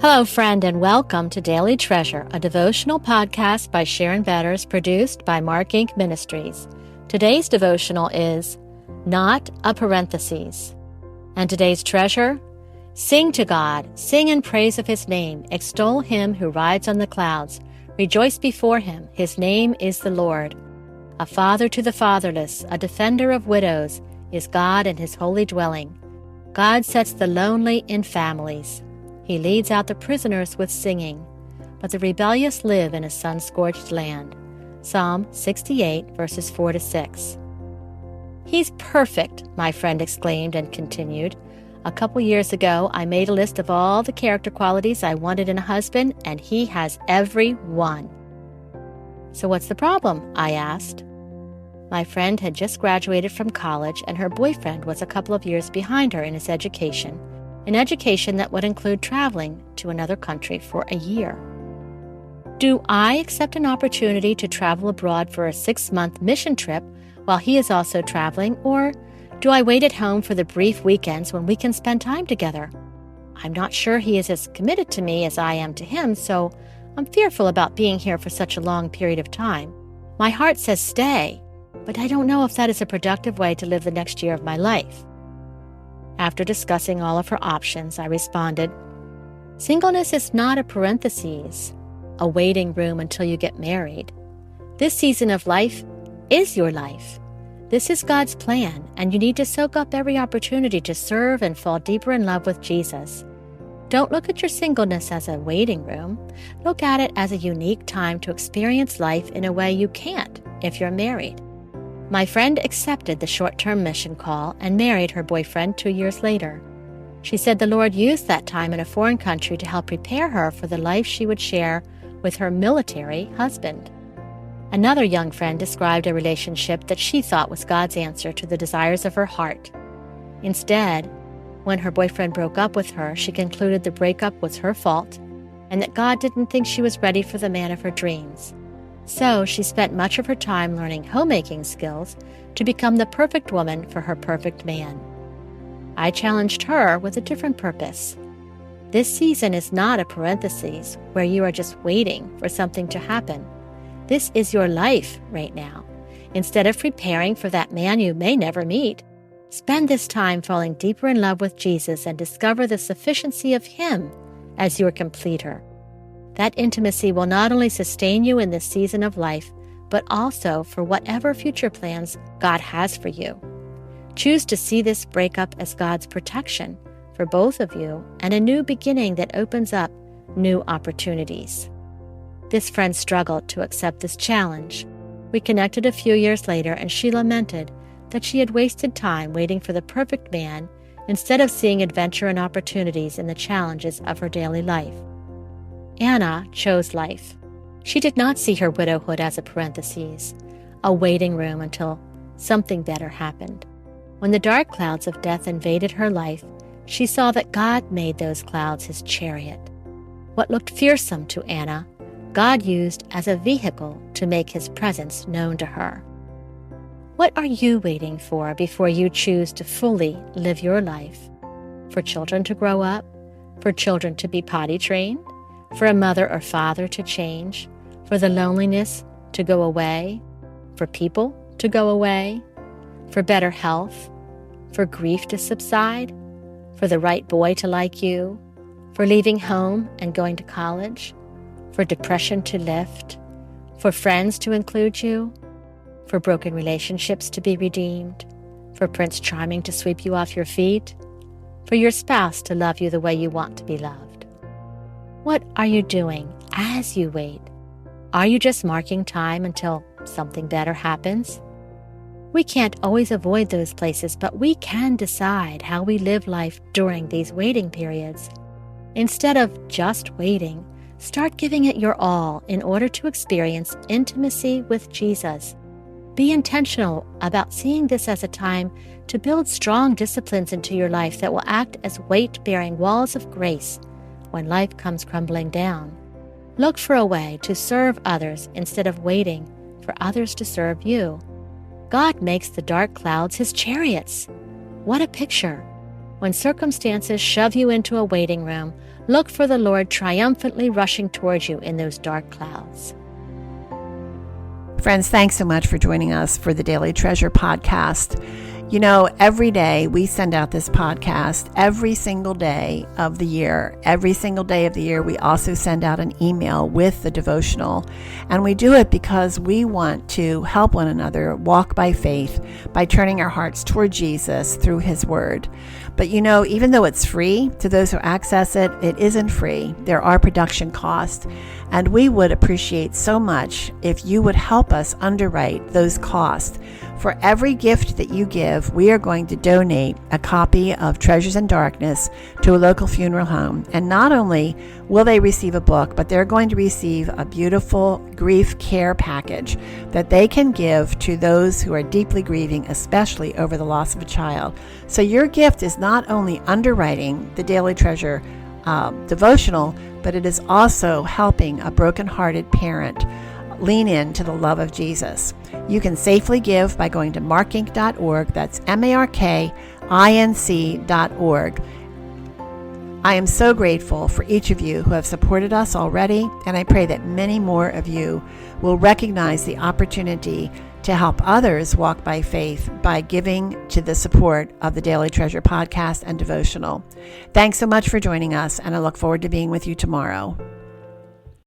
Hello, friend, and welcome to Daily Treasure, a devotional podcast by Sharon Betters, produced by Mark Inc. Ministries. Today's devotional is Not a Parenthesis. And today's treasure? Sing to God, sing in praise of His name, extol Him who rides on the clouds, rejoice before Him, His name is the Lord. A father to the fatherless, a defender of widows, is God in His holy dwelling. God sets the lonely in families. He leads out the prisoners with singing, but the rebellious live in a sun-scorched land. Psalm 68, verses 4-6. He's perfect, my friend exclaimed and continued. A couple years ago, I made a list of all the character qualities I wanted in a husband, and he has every one. So what's the problem? I asked. My friend had just graduated from college, and her boyfriend was a couple of years behind her in his education. An education that would include traveling to another country for a year. Do I accept an opportunity to travel abroad for a 6-month mission trip while he is also traveling, or do I wait at home for the brief weekends when we can spend time together? I'm not sure he is as committed to me as I am to him, so I'm fearful about being here for such a long period of time. My heart says stay, but I don't know if that is a productive way to live the next year of my life. After discussing all of her options, I responded, Singleness is not a parenthesis, a waiting room until you get married. This season of life is your life. This is God's plan, and you need to soak up every opportunity to serve and fall deeper in love with Jesus. Don't look at your singleness as a waiting room. Look at it as a unique time to experience life in a way you can't if you're married. My friend accepted the short-term mission call and married her boyfriend 2 years later. She said the Lord used that time in a foreign country to help prepare her for the life she would share with her military husband. Another young friend described a relationship that she thought was God's answer to the desires of her heart. Instead, when her boyfriend broke up with her, she concluded the breakup was her fault and that God didn't think she was ready for the man of her dreams. So she spent much of her time learning homemaking skills to become the perfect woman for her perfect man. I challenged her with a different purpose. This season is not a parenthesis where you are just waiting for something to happen. This is your life right now. Instead of preparing for that man you may never meet, spend this time falling deeper in love with Jesus and discover the sufficiency of Him as your completer. That intimacy will not only sustain you in this season of life, but also for whatever future plans God has for you. Choose to see this breakup as God's protection for both of you and a new beginning that opens up new opportunities. This friend struggled to accept this challenge. We connected a few years later, and she lamented that she had wasted time waiting for the perfect man instead of seeing adventure and opportunities in the challenges of her daily life. Anna chose life. She did not see her widowhood as a parenthesis, a waiting room until something better happened. When the dark clouds of death invaded her life, she saw that God made those clouds His chariot. What looked fearsome to Anna, God used as a vehicle to make His presence known to her. What are you waiting for before you choose to fully live your life? For children to grow up? For children to be potty trained? For a mother or father to change? For the loneliness to go away? For people to go away? For better health? For grief to subside? For the right boy to like you? For leaving home and going to college? For depression to lift? For friends to include you? For broken relationships to be redeemed? For Prince Charming to sweep you off your feet? For your spouse to love you the way you want to be loved? What are you doing as you wait? Are you just marking time until something better happens? We can't always avoid those places, but we can decide how we live life during these waiting periods. Instead of just waiting, start giving it your all in order to experience intimacy with Jesus. Be intentional about seeing this as a time to build strong disciplines into your life that will act as weight-bearing walls of grace when life comes crumbling down. Look for a way to serve others instead of waiting for others to serve you. God makes the dark clouds His chariots. What a picture! When circumstances shove you into a waiting room, look for the Lord triumphantly rushing towards you in those dark clouds. Friends, thanks so much for joining us for the Daily Treasure podcast. You know, every day we send out this podcast, every single day of the year. Every single day of the year, we also send out an email with the devotional. And we do it because we want to help one another walk by faith by turning our hearts toward Jesus through His Word. But you know, even though it's free to those who access it, it isn't free. There are production costs. And we would appreciate so much if you would help us underwrite those costs. For every gift that you give, we are going to donate a copy of Treasures in Darkness to a local funeral home. And not only will they receive a book, but they're going to receive a beautiful grief care package that they can give to those who are deeply grieving, especially over the loss of a child. So your gift is not only underwriting the Daily Treasure devotional, but it is also helping a brokenhearted parent lean into the love of Jesus. You can safely give by going to markinc.org. That's markinc.org. I am so grateful for each of you who have supported us already, and I pray that many more of you will recognize the opportunity to help others walk by faith by giving to the support of the Daily Treasure podcast and devotional. Thanks so much for joining us, and I look forward to being with you tomorrow.